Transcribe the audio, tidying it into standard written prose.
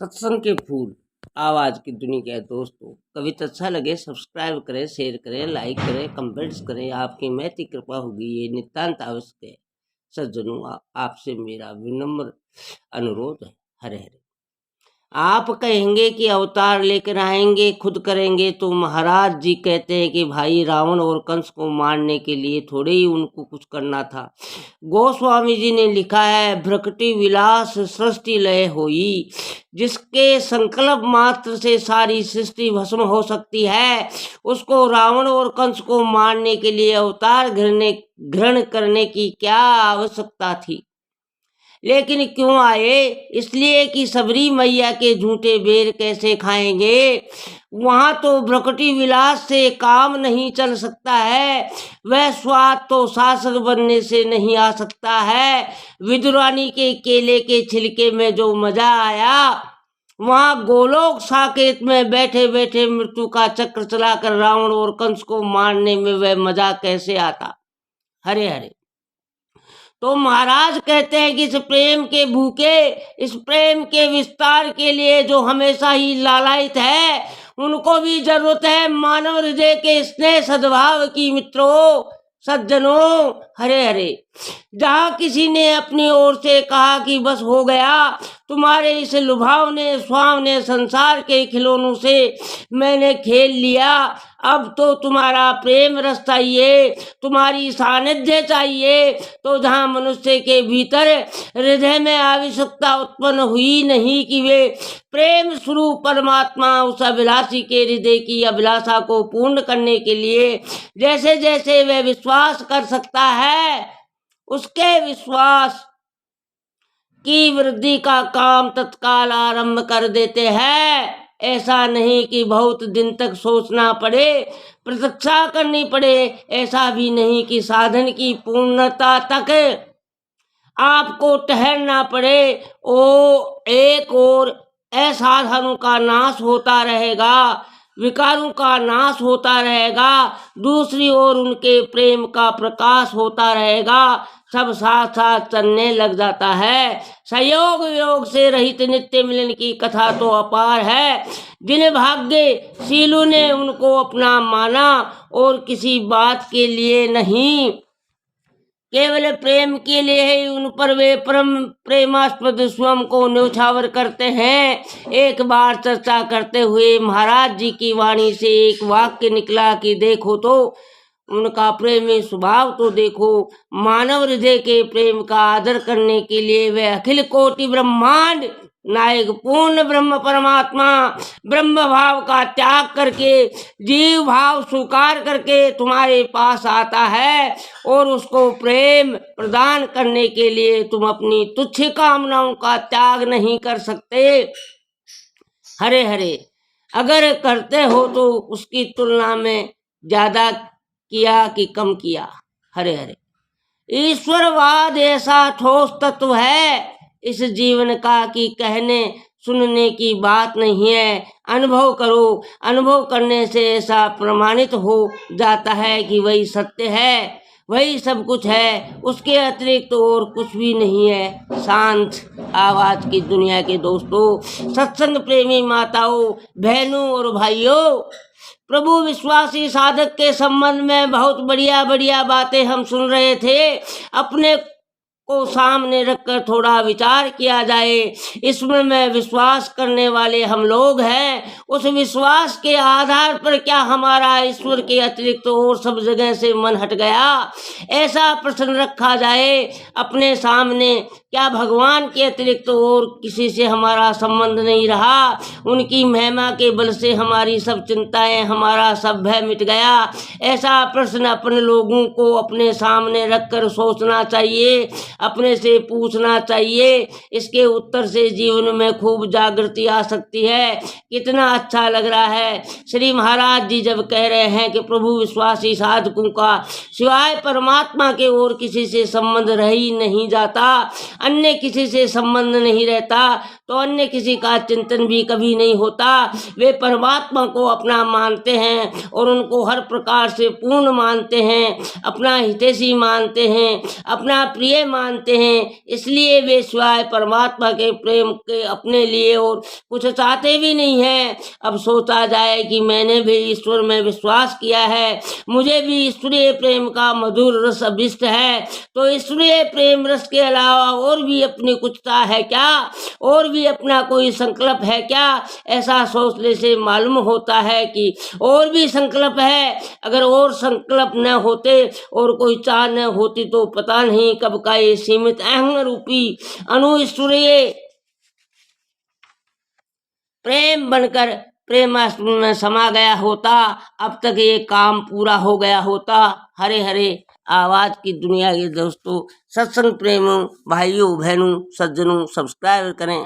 सत्संग के फूल आवाज की दुनिया के दोस्तों, कविता अच्छा लगे सब्सक्राइब करें, शेयर करें, लाइक करें, कमेंट्स करें। आपकी मैत्री कृपा होगी, ये नितांत आवश्यक है। सज्जनों, आपसे मेरा विनम्र अनुरोध है। हरे हरे। आप कहेंगे कि अवतार लेकर आएंगे, खुद करेंगे, तो महाराज जी कहते हैं कि भाई रावण और कंस को मारने के लिए थोड़े ही उनको कुछ करना था। गोस्वामी जी ने लिखा है, भ्रकटी विलास सृष्टि लय होई, जिसके संकल्प मात्र से सारी सृष्टि भस्म हो सकती है, उसको रावण और कंस को मारने के लिए अवतार ग्रहण करने की क्या आवश्यकता थी। लेकिन क्यों आए? इसलिए कि सबरी मैया के झूठे बेर कैसे खाएंगे। वहां तो भ्रकटी विलास से काम नहीं चल सकता है, वह स्वाद तो शासक बनने से नहीं आ सकता है। विदुरानी के केले के छिलके में जो मजा आया, वहां गोलोक साकेत में बैठे बैठे मृत्यु का चक्र चलाकर रावण और कंस को मारने में वह मजा कैसे आता। हरे हरे। तो महाराज कहते हैं कि इस प्रेम के भूखे, इस प्रेम के विस्तार के लिए जो हमेशा ही लालायित है, उनको भी जरूरत है मानव हृदय के स्नेह सद्भाव की। मित्रों, सज्जनों, हरे हरे। जहाँ किसी ने अपनी ओर से कहा कि बस हो गया, तुम्हारे इस लुभावने स्वावने संसार के खिलौनों से मैंने खेल लिया, अब तो तुम्हारा प्रेम रस चाहिए, तुम्हारी सानिध्य चाहिए। तो जहाँ मनुष्य के भीतर हृदय में आवश्यकता उत्पन्न हुई नहीं कि वे प्रेम स्वरूप परमात्मा उस अभिलाषी के हृदय की अभिलाषा को पूर्ण करने के लिए जैसे जैसे वह विश्वास कर सकता है, उसके विश्वास की वृद्धि का काम तत्काल आरंभ कर देते हैं। ऐसा नहीं कि बहुत दिन तक सोचना पड़े, प्रतीक्षा करनी पड़े। ऐसा भी नहीं कि साधन की पूर्णता तक आपको ठहरना पड़े। एक और असाधनों का नाश होता रहेगा, विकारों का नाश होता रहेगा, दूसरी ओर उनके प्रेम का प्रकाश होता रहेगा। सब साथ साथ चलने लग जाता है। संयोग वियोग से रहित नित्य मिलन की कथा तो अपार है। जिन भाग्यशीलों ने उनको अपना माना और किसी बात के लिए नहीं, केवल प्रेम के लिए ही उन पर वे परम प्रेमास्पद स्वयं को न्यौछावर करते हैं। एक बार चर्चा करते हुए महाराज जी की वाणी से एक वाक्य निकला कि देखो तो उनका प्रेमी स्वभाव तो देखो। मानव हृदय के प्रेम का आदर करने के लिए वे अखिल कोटि ब्रह्मांड नायक पूर्ण ब्रह्म परमात्मा ब्रह्म भाव का त्याग करके जीव भाव स्वीकार करके तुम्हारे पास आता है और उसको प्रेम प्रदान करने के लिए तुम अपनी तुच्छ कामनाओं का त्याग नहीं कर सकते। हरे हरे। अगर करते हो तो उसकी तुलना में ज्यादा किया कि कम किया। हरे हरे। ईश्वरवाद ऐसा ठोस तत्व है इस जीवन का कि कहने सुनने की बात नहीं है। अनुभव करो, अनुभव करने से ऐसा प्रमाणित हो जाता है कि वही सत्य है, वही सब कुछ है, उसके अतिरिक्त तो और कुछ भी नहीं है। शांत आवाज की दुनिया के दोस्तों, सत्संग प्रेमी माताओं, बहनों और भाइयों, प्रभु विश्वासी साधक के संबंध में बहुत बढ़िया बढ़िया बातें हम सुन रहे थे। अपने को सामने रखकर थोड़ा विचार किया जाए। ईश्वर में विश्वास करने वाले हम लोग हैं। उस विश्वास के आधार पर क्या हमारा ईश्वर के अतिरिक्त और सब जगह से मन हट गया? ऐसा प्रश्न रखा जाए अपने सामने, क्या भगवान के अतिरिक्त और किसी से हमारा संबंध नहीं रहा? उनकी महिमा के बल से हमारी सब चिंताएं, हमारा सब भय मिट गया? ऐसा प्रश्न अपने लोगों को अपने सामने रखकर सोचना चाहिए, अपने से पूछना चाहिए। इसके उत्तर से जीवन में खूब जागृति आ सकती है। कितना अच्छा लग रहा है। श्री महाराज जी जब कह रहे हैं कि प्रभु विश्वासी साधकों का सिवाय परमात्मा के और किसी से संबंध रह ही नहीं जाता, अन्य किसी से संबंध नहीं रहता, तो अन्य किसी का चिंतन भी कभी नहीं होता। वे परमात्मा को अपना मानते हैं और उनको हर प्रकार से पूर्ण मानते हैं, अपना हितैषी मानते हैं, अपना प्रिय मानते हैं, इसलिए वे सिवाय परमात्मा के प्रेम के अपने लिए और कुछ चाहते भी नहीं हैं। अब सोचा जाए कि मैंने भी ईश्वर में विश्वास किया है, मुझे भी ईश्वरीय प्रेम का मधुर रस अभिष्ट है, तो ईश्वरीय प्रेम रस के अलावा और भी अपनी कुछ चाह है क्या, और भी अपना कोई संकल्प है क्या? ऐसा सोचने से मालूम होता है कि और भी संकल्प है। अगर और संकल्प न होते और कोई चाह न होती तो पता नहीं कब का ये सीमित अहंग रूपी अणु ईश्वरीय प्रेम बनकर प्रेमास्त्र में समा गया होता। अब तक ये काम पूरा हो गया होता। हरे हरे आवाज की दुनिया के दोस्तों, सत्संग प्रेमों, भाइयों बहनों, सज्जनों, सब्सक्राइब करें।